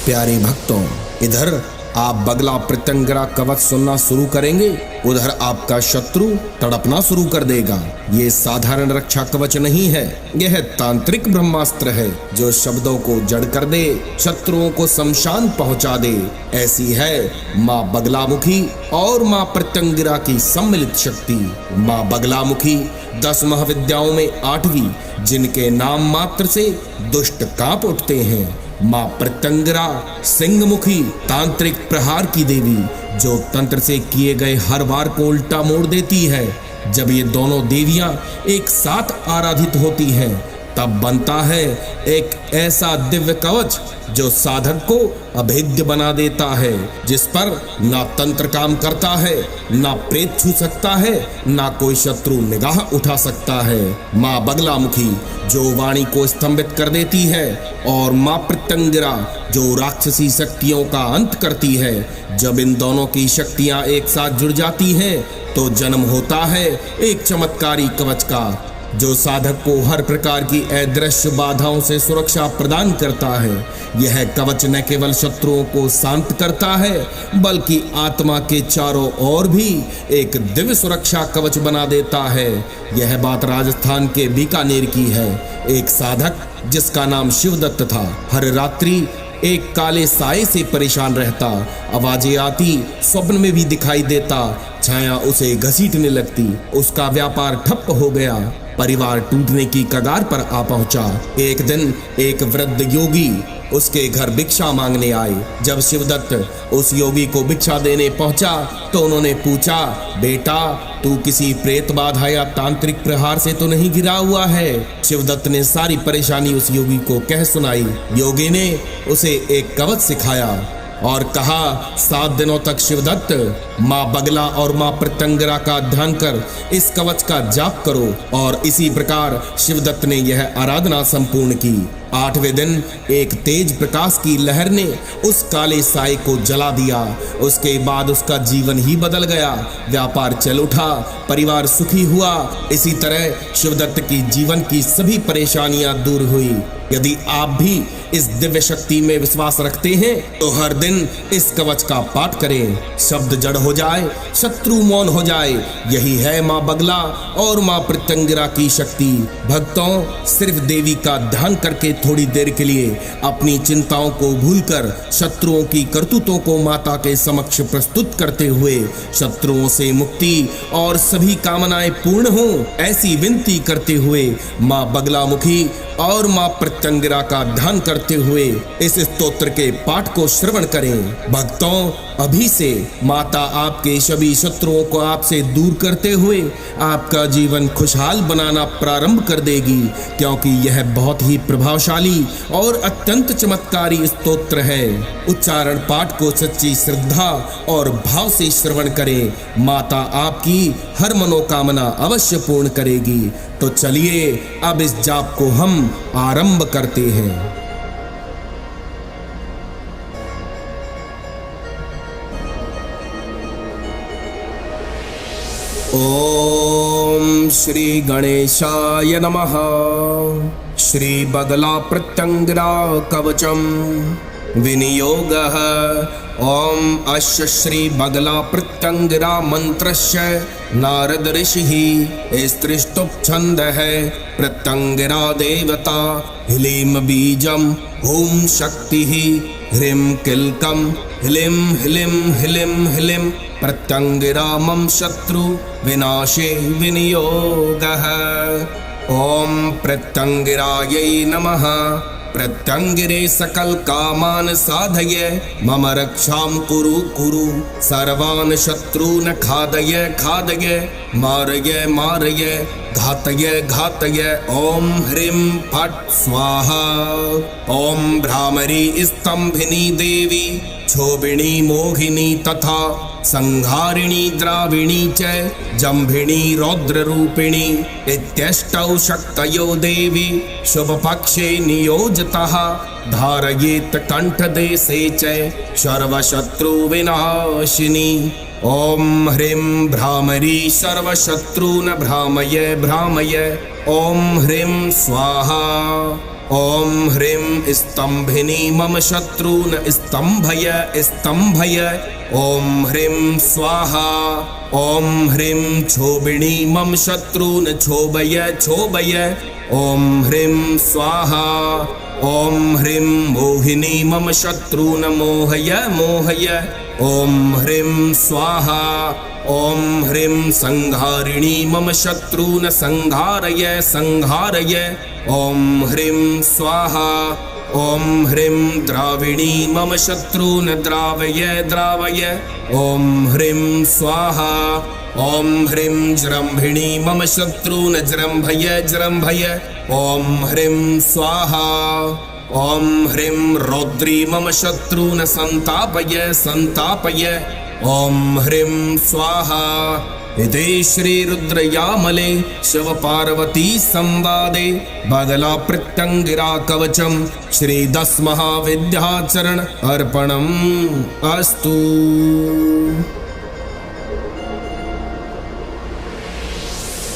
प्यारे भक्तों, इधर आप बगला प्रत्यंगिरा कवच सुनना शुरू करेंगे, उधर आपका शत्रु तड़पना शुरू कर देगा। ये साधारण रक्षा कवच नहीं है, यह तांत्रिक ब्रह्मास्त्र है जो शब्दों को जड़ कर दे, शत्रुओं को शमशान पहुंचा दे। ऐसी है माँ बगलामुखी और माँ प्रत्यंगिरा की सम्मिलित शक्ति। माँ बगलामुखी 10 महाविद्याओं में 8वीं, जिनके नाम मात्र से दुष्ट कांप उठते हैं। माँ प्रत्यंगिरा सिंहमुखी, तांत्रिक प्रहार की देवी, जो तंत्र से किए गए हर वार को उल्टा मोड़ देती है। जब ये दोनों देवियां एक साथ आराधित होती हैं, तब बनता है एक ऐसा दिव्य कवच जो साधक को अभेद्य बना देता है, जिस पर ना तंत्र काम करता है, ना प्रेत छू सकता है, ना कोई शत्रु निगाह उठा सकता है। माँ बगलामुखी जो वाणी को स्तंभित कर देती है, और माँ प्रत्यंगिरा जो राक्षसी शक्तियों का अंत करती है। जब इन दोनों की शक्तियां एक साथ जुड़ जाती हैं, तो जन्म होता है एक चमत्कारी कवच का, जो साधक को हर प्रकार की अदृश्य बाधाओं से सुरक्षा प्रदान करता है। यह कवच न केवल शत्रुओं को शांत करता है, बल्कि आत्मा के चारों ओर भी एक दिव्य सुरक्षा कवच बना देता है। यह बात राजस्थान के बीकानेर की है। एक साधक जिसका नाम शिवदत्त था, हर रात्रि एक काले साए से परेशान रहता। आवाजें आती, स्वप्न में भी दिखाई देता, छाया उसे घसीटने लगती। उसका व्यापार ठप्प हो गया, परिवार टूटने की कगार पर आ पहुंचा। एक दिन एक वृद्ध योगी उसके घर भिक्षा मांगने आए। जब शिवदत्त उस योगी को भिक्षा देने पहुंचा, तो उन्होंने पूछा, बेटा तू किसी प्रेत बाधा या तांत्रिक प्रहार से तो नहीं घिरा हुआ है? शिवदत्त ने सारी परेशानी उस योगी को कह सुनाई। योगी ने उसे एक कवच सिखाया और कहा, 7 दिनों तक शिवदत्त माँ बगला और माँ प्रत्यंगिरा का ध्यान कर इस कवच का जाप करो। और इसी प्रकार शिवदत्त ने यह आराधना संपूर्ण की। 8वें दिन एक तेज प्रकाश की लहर ने उस काले साए को जला दिया। उसके बाद उसका जीवन ही बदल गया। व्यापार चल उठा, परिवार सुखी हुआ। इसी तरह शिवदत्त की जीवन की सभी परेशानियां दूर हुई। यदि आप भी इस दिव्य शक्ति में विश्वास रखते हैं, तो हर दिन इस कवच का पाठ करें। शब्द जड़ हो जाए, शत्रु मौन हो जाए। यही है माँ बगला और माँ प्रत्यंगिरा की शक्ति। भक्तों, सिर्फ देवी का ध्यान करके थोड़ी देर के लिए अपनी चिंताओं को भूलकर शत्रुओं की करतूतों को माता के समक्ष प्रस्तुत करते हुए शत्रुओं से मुक्ति और सभी कामनाएं पूर्ण हो, ऐसी विनती करते हुए माँ बगलामुखी और माँ प्रत्यंगिरा का ध्यान करते हुए इस स्तोत्र के पाठ को श्रवण करें। भक्तों, अभी से माता आपके सभी शत्रुओं को आपसे दूर करते हुए आपका जीवन खुशहाल बनाना प्रारंभ कर देगी, क्योंकि यह बहुत ही प्रभावशाली और अत्यंत चमत्कारी स्तोत्र है। उच्चारण पाठ को सच्ची श्रद्धा और भाव से श्रवण करें। माता आपकी हर मनोकामना अवश्य पूर्ण करेगी। तो चलिए अब इस जाप को हम आरंभ करते हैं। ओम श्री गणेशाय नमः। श्री बगला प्रत्यंगिरा कवचम विनियोगः। ओम अस्य श्री बगला प्रत्यंगिरा मंत्रस्य नारद ऋषिः स्त्रिष्टुप छन्दः प्रत्यंगिरा देवता ह्लीं बीजम ओम शक्तिः ह्रीं किल्कं ह्लीं ह्लीं ह्लीं ह्लीं प्रत्यंगिरा मम शत्रु विनाशे विनियोगः। ओम प्रत्यंगिरायै नमः। प्रत्यंगिरे सकल कामान साधय मम रक्षां कुरु कुरु सर्वान् शत्रून् खादय खादय मारय मारय घातय घातय। ओम ह्रीं फट् स्वाहा। ओम भ्रामरी स्तंभिनी देवी क्षोभिणी मोहिनी तथा संहारिणी द्राविणी च जम्भिणी रौद्र रूपिणी इत्यष्टौ शक्तयो देवी शुभ पक्षे नियोजितः धारयेत कंठदेशे च सर्वशत्रु विनाशिनी। ओम ह्रीं भ्रामरी सर्वशत्रून् भ्रामय भ्रामय। ओम ह्रीं स्वाहा। ॐ ह्रीं स्तम्भिनी मम शत्रून् स्तम्भय स्तम्भय। ॐ ह्रीं स्वाहा। ॐ ह्रीं क्षोभिणी मम शत्रून् क्षोभय क्षोभय। ॐ ह्रीं स्वाहा। ॐ ह्रीं मोहिनी मम शत्रून् मोहय मोहय। ॐ ह्रीं स्वाहा। ॐ ह्रीं संहारिणी मम शत्रून् संहारय संहारय। ॐ ह्रीं स्वाहा। ॐ ह्रीं द्राविणी मम शत्रून् द्रावय द्रावय। ॐ ह्रीं स्वाहा। ॐ ह्रीं जृम्भिणी मम शत्रून् जृम्भय जृम्भय। ॐ ह्रीं स्वाहा। ॐ ह्रीं रौद्री मम शत्रून् संतापय संतापय। ॐ ह्रीं स्वाहा। इति श्रीरुद्रयामले शिवपार्वती संवादे बगला प्रत्यंगिरा कवचम श्री 10 महाविद्याचरण अर्पणम् अस्तु।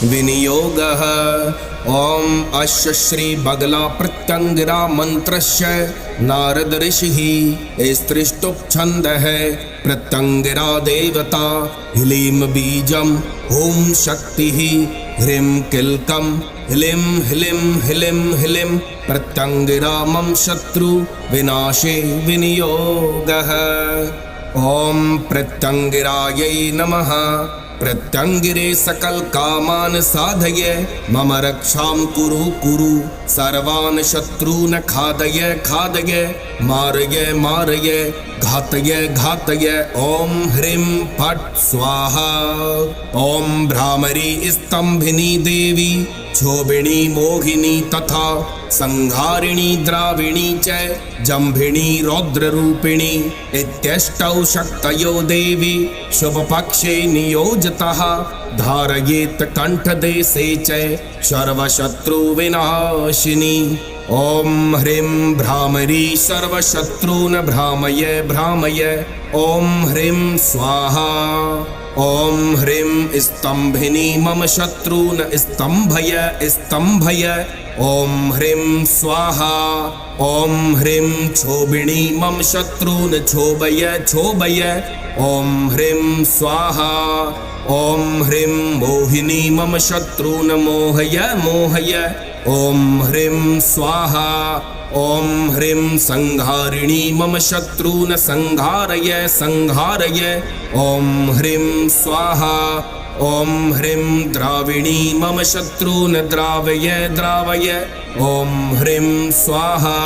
विनियोगः। ॐ अस्य श्री बगला प्रत्यंगिरा मंत्रस्य नारद ऋषिः स्त्रिष्टुप्छन्दः प्रत्यंगिरा देवता ह्लीं बीजम् ॐ शक्तिः ह्रीं किल्कम् ह्लीं ह्लीं ह्लीं ह्लीं प्रत्यंगिरा मम शत्रु विनाशे विनियोगः। ॐ प्रत्यंगिरायै नमः। प्रत्यंगिरे सकल कामान साधय मम रक्षां कुरु कुरु सर्वान् शत्रून् खादय खादय मारय मारय घातय घातय। ॐ ह्रीं फट् स्वाहा। ॐ भ्रामरी स्तम्भिनी देवी क्षोभिणी मोहिनी तथा संहारिणी द्राविणी च जम्भिणी रौद्ररूपिणी इत्यष्टौ शक्तयो देवी शुभपक्षे नियोजितः धारयेत् कण्ठदेशे च सर्वशत्रुविनाशिनी। ॐ ह्रीं भ्रामरी सर्वशत्रून् भ्रामय भ्रामय। ॐ ह्रीं स्वाहा। ॐ ह्रीं स्तम्भिनी मम शत्रून् स्तम्भय स्तम्भय। ॐ ह्रीं स्वाहा। ॐ ह्रीं क्षोभिणी मम शत्रून् क्षोभय क्षोभय। ॐ ह्रीं स्वाहा। ॐ ह्रीं मोहिनी मम शत्रून् मोहय मोहय। ॐ ह्रीं स्वाहा। ॐ ह्रीं संहारिणी मम शत्रून् संहारय संहारय। ॐ ह्रीं स्वाहा। ॐ ह्रीं द्राविणी मम शत्रून् द्रावय द्रावय। ॐ ह्रीं स्वाहा।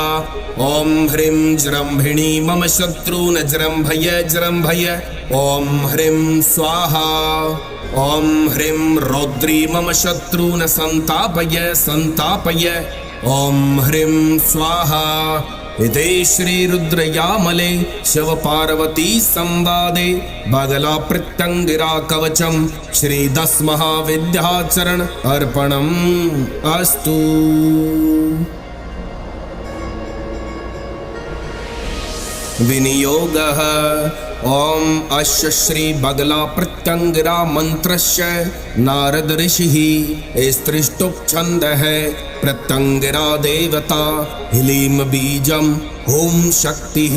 ॐ ह्रीं जृम्भिणी मम शत्रून् जृम्भय जृम्भय। ॐ ह्रीं स्वाहा। ॐ ह्रीं रौद्री मम शत्रून् संतापय संतापय। ॐ ह्रीं स्वाहा। इति श्रीरुद्रयामले शिवपार्वती संवादे बगला प्रत्यंगिरा कवचम श्री 10 महाविद्याचरण अर्पणम् अस्तु। विनियोगः। ॐ अस्य श्री बगला प्रत्यंगिरा मंत्रस्य नारद ऋषिः स्त्रिष्टुप्छन्दः प्रत्यंगिरा देवता ह्लीं बीजम् ॐ शक्तिः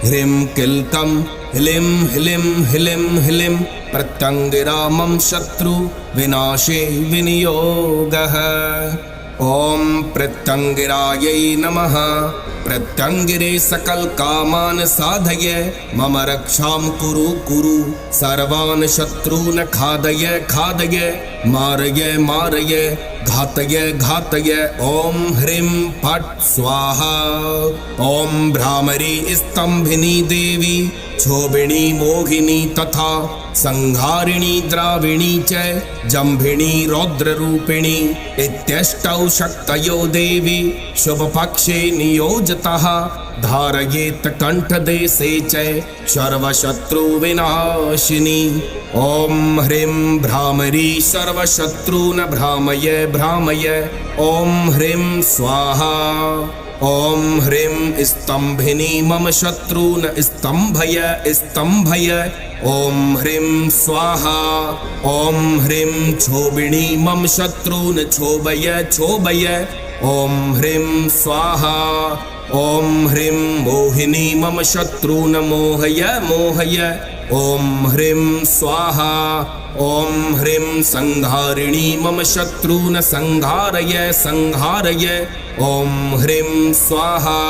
ह्रीं किल्कम् ह्लीं ह्लीं ह्लीं ह्लीं प्रत्यंगिरा मम शत्रु विनाशे विनियोगः। ॐ प्रत्यंगिरायै नमः। प्रत्यंगिरे सकल कामान साधय मम रक्षां कुरु कुरु सर्वान् शत्रून् खादय खादय मारय मारय घातय घातय। ॐ ह्रीं फट् स्वाहा। ॐ भ्रामरी स्तम्भिनी देवी क्षोभिणी मोहिनी तथा संहारिणी द्राविणी च जम्भिणी रौद्ररूपिणी इत्यष्टौ शक्तयो देवी शुभपक्षे नियोजितः धारयेत् कण्ठदेशे च सर्वशत्रुविनाशिनी। ॐ ह्रीं भ्रामरी सर्वशत्रून् भ्रामय भ्रामय। ॐ ह्रीं स्वाहा। ॐ ह्रीं स्तम्भिनी मम शत्रून् स्तम्भय स्तम्भय। ॐ ह्रीं स्वाहा। ॐ ह्रीं क्षोभिणी मम शत्रून् क्षोभय क्षोभय। ॐ ह्रीं स्वाहा ॐ ह्रीं मोहिनी मम शत्रून् मोहय मोहय ॐ ह्रीं स्वाहा ॐ ह्रीं संहारिणी मम शत्रून् संहारय संहारय ॐ ह्रीं स्वाहा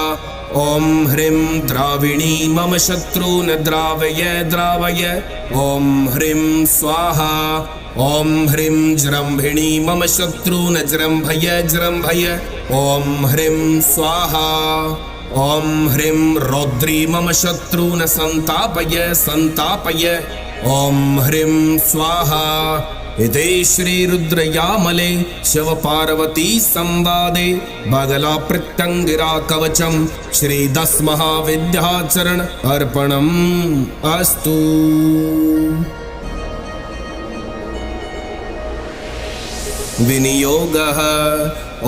ॐ ह्रीं द्राविणी मम शत्रून् द्रावय द्रावय ॐ ह्रीं स्वाहा ॐ ह्रीं जृम्भिणी मम शत्रून् जृम्भय जृम्भय ॐ ह्रीं स्वाहा ॐ ह्रीं रौद्री मम शत्रून् संतापय संतापय ॐ ह्रीं स्वाहा। इति श्रीरुद्रयामले शिवपार्वती संवादे बगला प्रत्यंगिरा कवचम श्रीदशमहाविद्याचरण अर्पणम् अस्तु। विनियोगः ॐ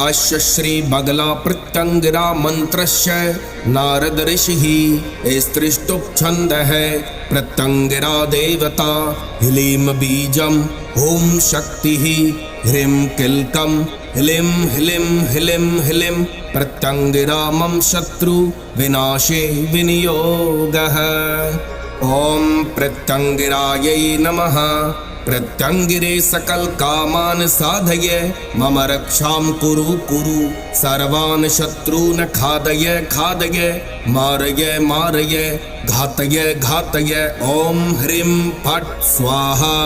अस्य श्री बगला प्रत्यंगिरा मंत्रस्य नारद ऋषिः स्त्रिष्टुप्छन्दः प्रत्यंगिरा देवता ह्लीं बीजं ॐ शक्तिः ह्रीं किल्कं ह्लीं ह्लीं ह्लीं ह्लीं प्रत्यंगिरा मम शत्रु विनाशे विनियोगः। ॐ प्रत्यंगिरायै नमः। प्रत्यंगिरे सकल कामान साधय मम रक्षां कुरु कुरु सर्वान् शत्रून् खादय खादय मारय मारय घातय घातय ॐ ह्रीं फट् स्वाहा।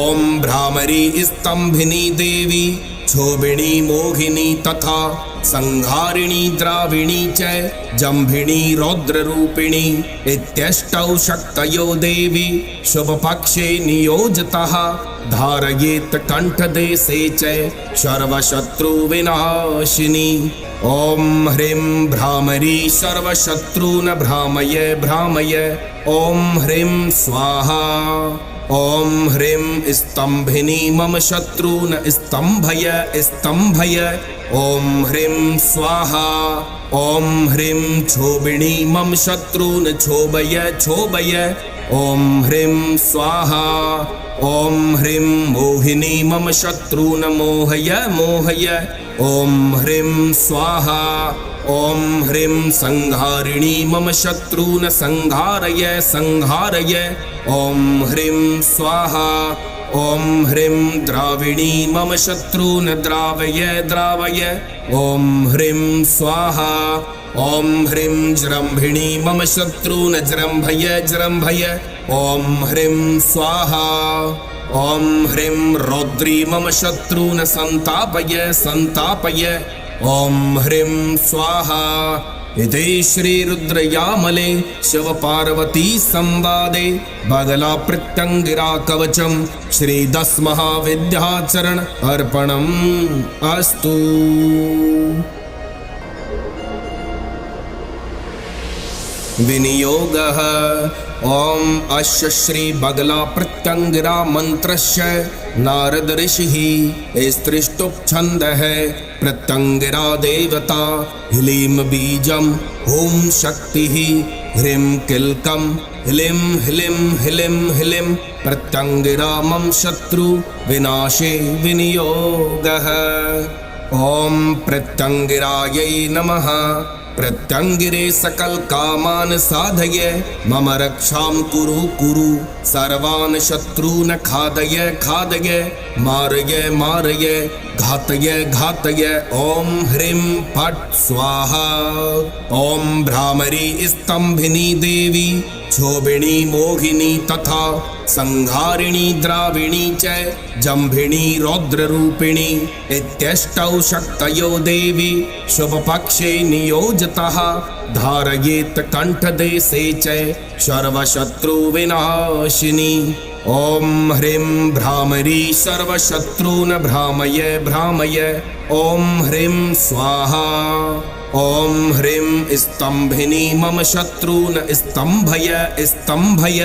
ॐ भ्रामरी स्तंभिनी देवी क्षोभिणी मोहिनी तथा संहारिणी द्राविणी च जम्भिणी रौद्ररूपिणी इत्यष्टौ शक्तयो देवी शुभपक्षे नियोजितः धारयेत् कंठदेशे च सर्वशत्रुविनाशिनी। ॐ ह्रीं भ्रामरी सर्वशत्रून् भ्रामय भ्रामय ॐ ह्रीं स्वाहा। ॐ ह्रीं स्तंभिनी मम शत्रून् स्तंभय स्तंभय ॐ ह्रीं स्वाहा। ॐ ह्रीं क्षोभिणी मम शत्रून् क्षोभय क्षोभय ॐ ह्रीं स्वाहा। ॐ ह्रीं मोहिनी मम शत्रून् मोहय मोहय ॐ ह्रीं स्वाहा। ॐ ह्रीं संहारिणी मम शत्रून् संहारय संहारय ॐ ह्रीं स्वाहा। ॐ ह्रीं द्राविणी मम शत्रून् द्रावय द्रावय ॐ ह्रीं स्वाहा। ॐ ह्रीं जृम्भिणी मम शत्रून् जृम्भय जृम्भय ॐ ह्रीं स्वाहा। ॐ ह्रीं रौद्री मम शत्रून् संतापय संतापय ॐ ह्रीं स्वाहा। इति श्रीरुद्रयामले शिवपार्वती संवादे बगला प्रत्यंगिरा कवचम श्रीदशमहाविद्याचरण अर्पणम् अस्तु। विनियोगः ॐ अस्य श्री बगला प्रत्यंगिरा मंत्रस्य नारद ऋषिः स्त्रिष्टुप्छन्दः प्रत्यंगिरा देवता ह्लीं बीजं ॐ शक्तिः ह्रीं किल्कं ह्लीं ह्लीं ह्लीं ह्लीं प्रत्यंगिरा मम शत्रु विनाशे विनियोगः। ॐ प्रत्यंगिरायै नमः। प्रत्यंगिरे सकल कामान साधय मम रक्षां कुरु कुरु सर्वान् शत्रून् खादय खादय मारय मारय घातय घातय ॐ ह्रीं फट् स्वाहा। ॐ भ्रामरी स्तंभिनी देवी क्षोभिणी मोहिनी तथा संहारिणी द्राविणी च जम्भिणी रौद्ररूपिणी इत्यष्टौ शक्तयो देवी शुभपक्षे नियोजितः धारयेत् कंठदेशे च सर्वशत्रुविनाशिनी। ॐ ह्रीं भ्रामरी सर्वशत्रून् भ्रामय भ्रामय ॐ ह्रीं स्वाहा। ॐ ह्रीं स्तंभिनी मम शत्रून् स्तंभय स्तंभय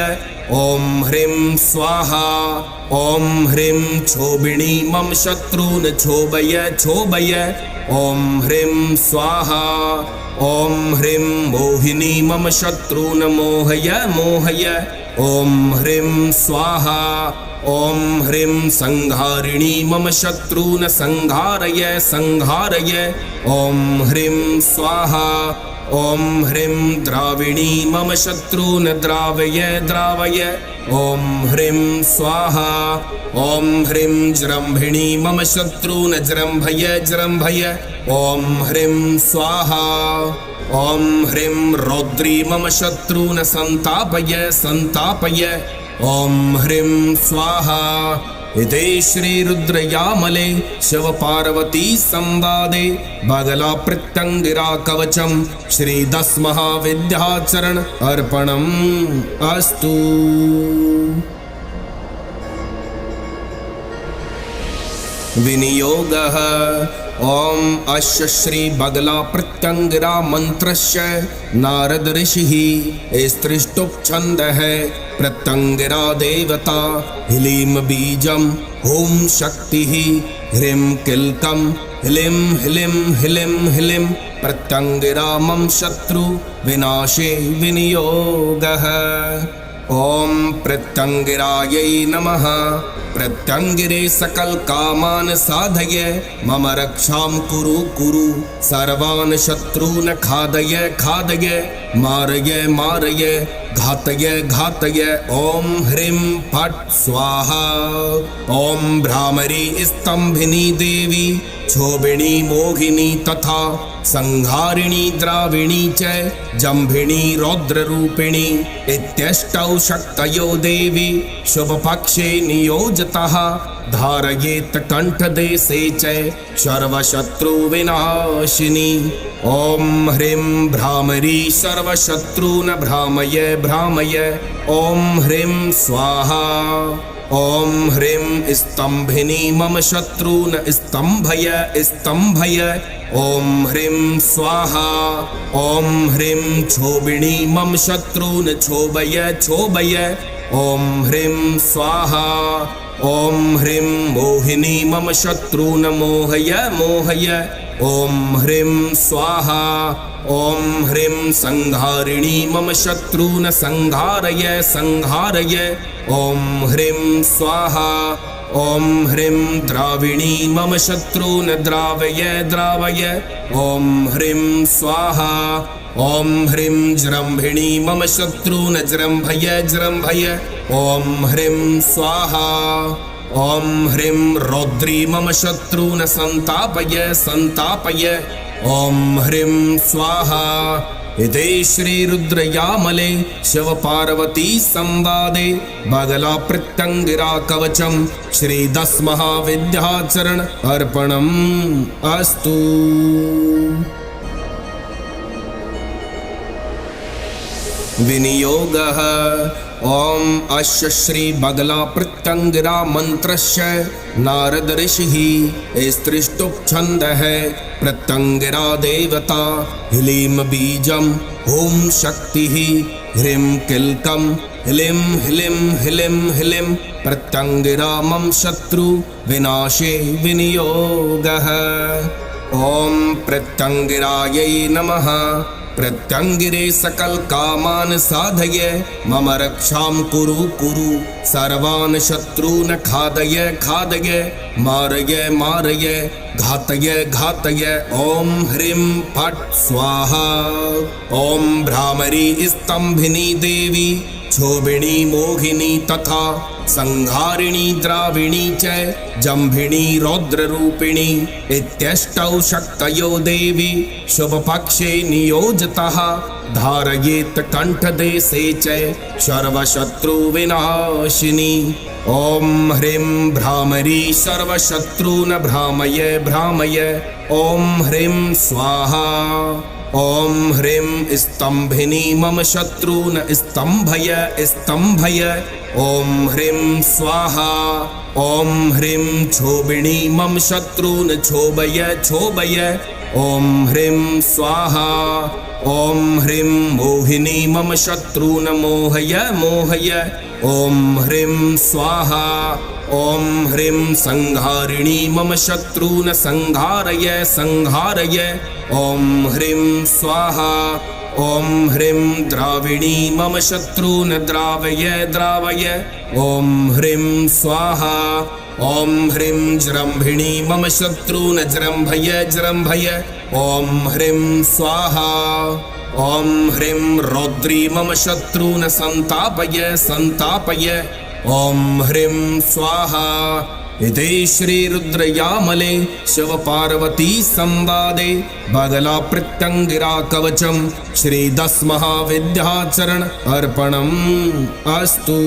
ॐ ह्रीं स्वाहा। ॐ ह्रीं क्षोभिणी मम शत्रून् क्षोभय क्षोभय ॐ ह्रीं स्वाहा। ॐ ह्रीं मोहिनी मम शत्रून् मोहय मोहय ॐ ह्रीं स्वाहा। ॐ ह्रीं संहारिणी मम शत्रून् संहारय संहारय। ॐ ह्रीं स्वाहा। ॐ ह्रीं द्राविणी मम शत्रून् द्रावय द्रावय। ॐ ह्रीं स्वाहा। ॐ ह्रीं जृम्भिणी मम शत्रून् जृम्भय जृम्भय। ॐ ह्रीं स्वाहा। ॐ ह्रीं रौद्री मम शत्रून् संतापय संतापय। ॐ ह्रीं स्वाहा। इति श्रीरुद्रयामले शिवपार्वती संवादे बगला प्रत्यंगिरा कवचम श्री 10 महाविद्याचरण अर्पणम् अस्तु। विनियोगः। ॐ अस्य श्री बगला प्रत्यंगिरा मंत्रस्य नारद ऋषिः स्त्रिष्टुप् छन्दः प्रत्यंगिरा देवता ह्लीं बीजं हुं शक्तिः ह्रीं किल्कं ह्लीं ह्लीं ह्लीं ह्लीं प्रत्यंगिरा मम शत्रु विनाशे विनियोगः। ॐ प्रत्यंगिरायै नमः। प्रत्यंगिरे सकल कामान् साधय मम रक्षां कुरु कुरु सर्वान् शत्रून् खादय खादय मारय मारय घातय घातय। ॐ ह्रीं फट् स्वाहा। ॐ भ्रामरी स्तंभिनी देवी क्षोभिणी मोहिनी तथा संहारिणी द्राविणी च जम्भिणी रौद्ररूपिणी इत्यष्टौ शक्तयो देवी शुभपक्षे नियोजिताः धारयेत् कंठदेशे च सर्वशत्रुविनाशिनी। ॐ ह्रीं भ्रामरी सर्वशत्रून् भ्रामय भ्रामय। ॐ ह्रीं स्वाहा। ॐ ह्रीं स्तंभिनी मम शत्रून् स्तंभय स्तंभय। ॐ ह्रीं स्वाहा। ॐ ह्रीं क्षोभिणी मम शत्रून् क्षोभय क्षोभय। ॐ ह्रीं स्वाहा। ॐ ह्रीं मोहिनी मम शत्रून् मोहय मोहय। ॐ ह्रीं स्वाहा। ॐ ह्रीं संहारिणी मम शत्रून् संहारय संहारय। ॐ ह्रीं स्वाहा। ॐ ह्रीं द्राविणी मम शत्रून् द्रावय द्रावय। ॐ ह्रीं स्वाहा। ॐ ह्रीं जृम्भिणी मम शत्रून् जृम्भय जृम्भय। ॐ ह्रीं स्वाहा। ॐ ह्रीं रौद्री मम शत्रून् संतापय संतापय। ॐ ह्रीं स्वाहा। इति श्रीरुद्रयामले शिवपार्वती संवादे बगला प्रत्यंगिरा कवचम श्री 10 महाविद्याचरण अर्पणम् अस्तु। विनियोगः। ॐ अस्य श्री बगला प्रत्यंगिरा मंत्रस्य नारद ऋषिः स्त्रिष्टुप् छन्दः प्रत्यंगिरा देवता ह्लीं बीजं हुं शक्तिः ह्रीं किल्कं ह्लीं ह्लीं ह्लीं ह्लीं प्रत्यंगिरा मम शत्रु विनाशे विनियोगः। ॐ प्रत्यंगिरायै नमः। प्रत्यंगिरे सकल कामान् साधय मम रक्षां कुरु कुरु सर्वान् शत्रून् खादय खादय मारय मारय घातय घातय। ॐ ह्रीं फट् स्वाहा। ॐ भ्रामरी स्तंभिनी देवी क्षोभिणी मोहिनी तथा संहारिणी द्राविणी च जम्भिणी रौद्ररूपिणी इत्यष्टौ शक्तयो देवी शुभपक्षे नियोजिताः धारयेत् कंठदेशे च सर्वशत्रुविनाशिनी। ॐ ह्रीं भ्रामरी सर्वशत्रून् भ्रामय भ्रामय। ॐ ह्रीं स्वाहा। ॐ ह्रीं स्तंभिनी मम शत्रून् स्तंभय स्तंभय। ॐ ह्रीं स्वाहा। ॐ ह्रीं क्षोभिणी मम शत्रून् क्षोभय क्षोभय। ॐ ह्रीं स्वाहा। ॐ ह्रीं मोहिनी मम शत्रून् मोहय मोहय। ॐ ह्रीं स्वाहा। ॐ ह्रीं संहारिणी मम शत्रून् संहारय संहारय। ॐ ह्रीं स्वाहा। ओम ह्रीं द्राविणी मम शत्रून् द्रावय द्रावय। ओम ह्रीं स्वाहा। ओम ह्रीं जृंभिणी मम शत्रून् जृंभय जृंभय। ओम ह्रीं स्वाहा। ओम ह्रीं रौद्री मम शत्रून् संतापय संतापय। ओम ह्रीं स्वाहा। इति श्री रुद्रयामले शिव पार्वती संवादे बगला प्रत्यंगिरा कवचम श्री 10 महाविद्याचरण अर्पणम् अस्तु।